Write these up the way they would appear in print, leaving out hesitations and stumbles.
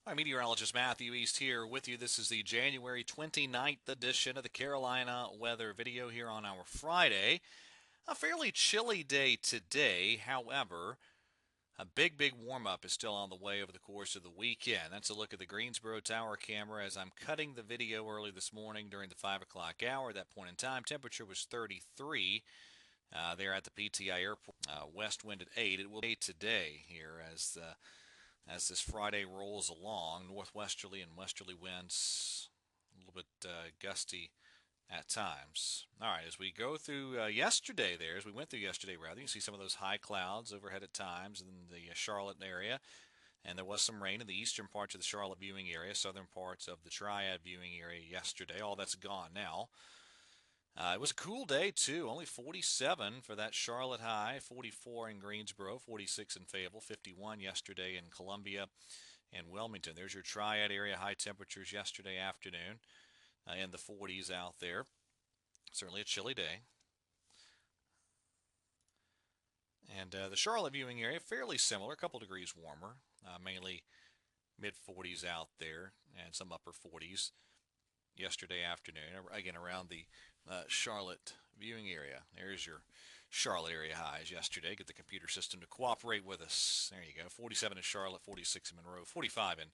Hi, meteorologist Matthew East here with you. This is the January 29th edition of the Carolina Weather Video here on our Friday. A fairly chilly day today. However, a big warm up is still on the way over the course of the weekend. That's a look at the Greensboro Tower camera as I'm cutting the video early this morning during the 5 o'clock hour. At that point in time, temperature was 33 there at the PTI airport. West wind at 8. It will be today here as this Friday rolls along. Northwesterly and westerly winds, a little bit gusty at times. All right, as we go through yesterday there, as we went through yesterday rather, you can see some of those high clouds overhead at times in the Charlotte area. And there was some rain in the eastern parts of the Charlotte viewing area, southern parts of the Triad viewing area yesterday. All that's gone now. It was a cool day, too. Only 47 for that Charlotte high, 44 in Greensboro, 46 in Fayetteville, 51 yesterday in Columbia and Wilmington. There's your Triad area high temperatures yesterday afternoon in the 40s out there. Certainly a chilly day. And the Charlotte viewing area, fairly similar, a couple degrees warmer, mainly mid 40s out there and some upper 40s yesterday afternoon. Again, around the Charlotte viewing area. There's your Charlotte area highs yesterday. Get the computer system to cooperate with us. There you go. 47 in Charlotte, 46 in Monroe, 45 in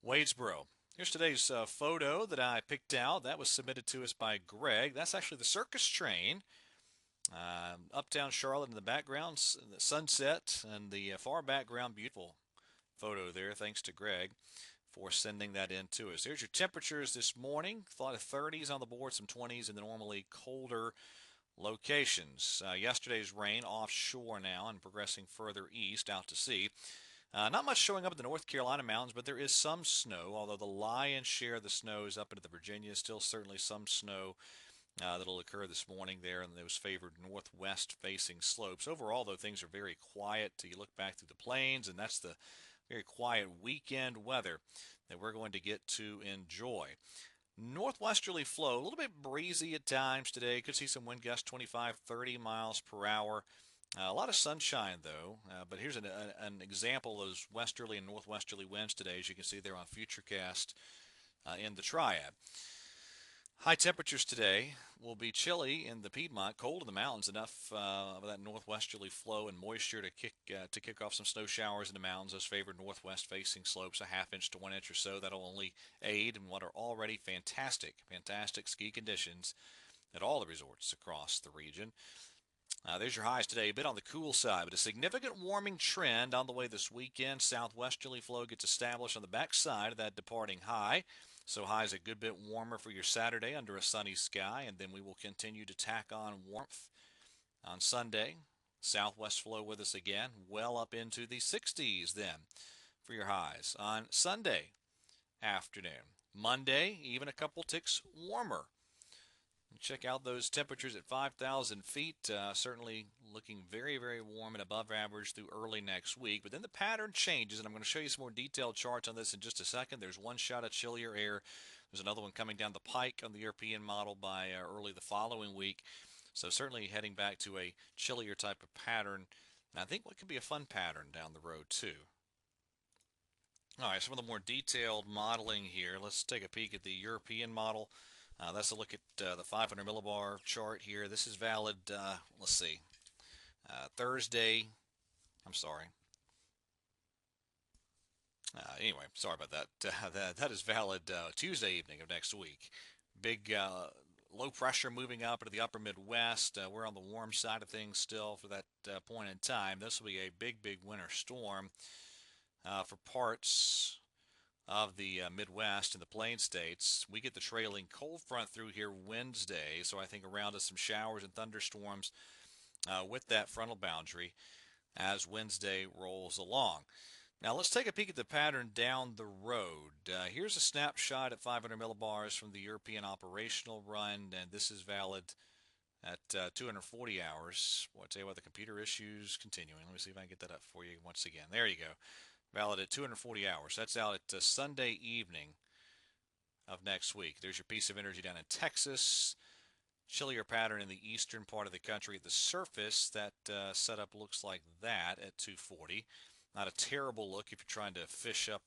Wadesboro. Here's today's photo that I picked out. That was submitted to us by Greg. That's actually the circus train. Uptown Charlotte in the background, the sunset, and the far background. Beautiful photo there. Thanks to Greg for sending that in to us. There's your temperatures this morning. A lot of 30s on the board, some 20s in the normally colder locations. Yesterday's rain offshore now and progressing further east out to sea. Not much showing up in the North Carolina mountains, but there is some snow, although the lion's share of the snow is up into the Virginia. Still certainly some snow that'll occur this morning there in those favored northwest facing slopes. Overall, though, things are very quiet till you look back through the plains, and that's the very quiet weekend weather that we're going to get to enjoy. Northwesterly flow, a little bit breezy at times today. Could see some wind gusts 25, 30 miles per hour. A lot of sunshine, though, but here's an example of those westerly and northwesterly winds today, as you can see there on Futurecast in the Triad. High temperatures today will be chilly in the Piedmont, cold in the mountains, enough of that northwesterly flow and moisture to kick off some snow showers in the mountains. Those favored northwest-facing slopes, a half inch to 1 inch or so. That'll only aid in what are already fantastic ski conditions at all the resorts across the region. There's your highs today, a bit on the cool side, but a significant warming trend on the way this weekend. Southwesterly flow gets established on the backside of that departing high. So highs a good bit warmer for your Saturday under a sunny sky, and then we will continue to tack on warmth on Sunday. Southwest flow with us again, well up into the 60s then for your highs on Sunday afternoon. Monday, even a couple ticks warmer. Check out those temperatures at 5,000 feet. Certainly looking very warm and above average through early next week. But then the pattern changes, and I'm going to show you some more detailed charts on this in just a second. There's one shot of chillier air. There's another one coming down the pike on the European model by early the following week. So certainly heading back to a chillier type of pattern. And I think what could be a fun pattern down the road, too. All right, some of the more detailed modeling here. Let's take a peek at the European model. That's a look at the 500 millibar chart here. This is valid, let's see, Thursday. I'm sorry. Anyway, sorry about that. That is valid Tuesday evening of next week. Big low pressure moving up into the upper Midwest. We're on the warm side of things still for that point in time. This will be a big winter storm for parts of the Midwest and the Plain States. We get the trailing cold front through here Wednesday, so I think around us some showers and thunderstorms with that frontal boundary as Wednesday rolls along. Now let's take a peek at the pattern down the road. Here's a snapshot at 500 millibars from the European operational run, and this is valid at 240 hours. Well, I'll tell you what, the computer issues continuing. Let me see if I can get that up for you once again. There you go. Valid at 240 hours. That's out at Sunday evening of next week. There's your piece of energy down in Texas. Chillier pattern in the eastern part of the country. At the surface, that setup looks like that at 240. Not a terrible look if you're trying to fish out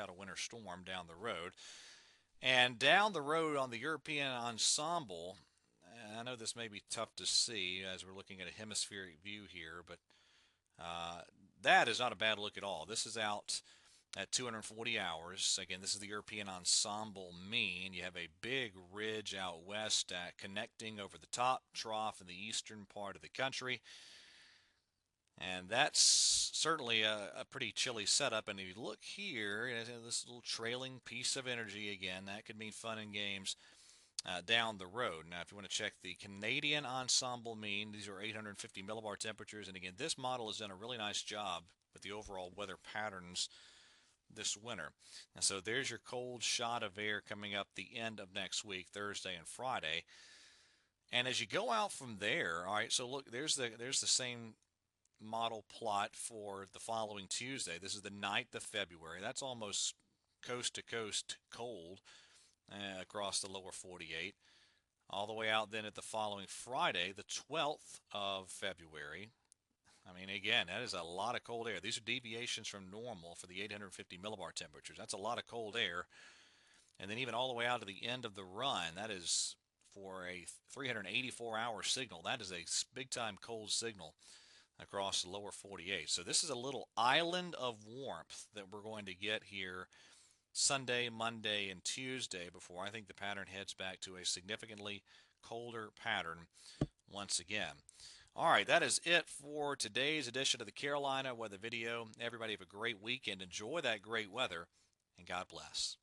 a winter storm down the road. And down the road on the European ensemble, I know this may be tough to see as we're looking at a hemispheric view here, but uh, that is not a bad look at all. This is out at 240 hours. Again, this is the European ensemble mean. You have a big ridge out west connecting over the top trough in the eastern part of the country. And that's certainly a pretty chilly setup. And if you look here, this little trailing piece of energy again, that could mean fun and games down the road. Now, if you want to check the Canadian ensemble mean, these are 850 millibar temperatures. And again, this model has done a really nice job with the overall weather patterns this winter. And so there's your cold shot of air coming up the end of next week, Thursday and Friday. And as you go out from there, all right, so look, there's the same model plot for the following Tuesday. This is the 9th of February. That's almost coast to coast cold across the lower 48. All the way out then at the following Friday, the 12th of February. I mean, again, that is a lot of cold air. These are deviations from normal for the 850 millibar temperatures. That's a lot of cold air. And then even all the way out to the end of the run, that is for a 384-hour signal. That is a big-time cold signal across the lower 48. So this is a little island of warmth that we're going to get here Sunday, Monday, and Tuesday before I think the pattern heads back to a significantly colder pattern once again. All right, that is it for today's edition of the Carolina Weather Video. Everybody have a great weekend. Enjoy that great weather, and God bless.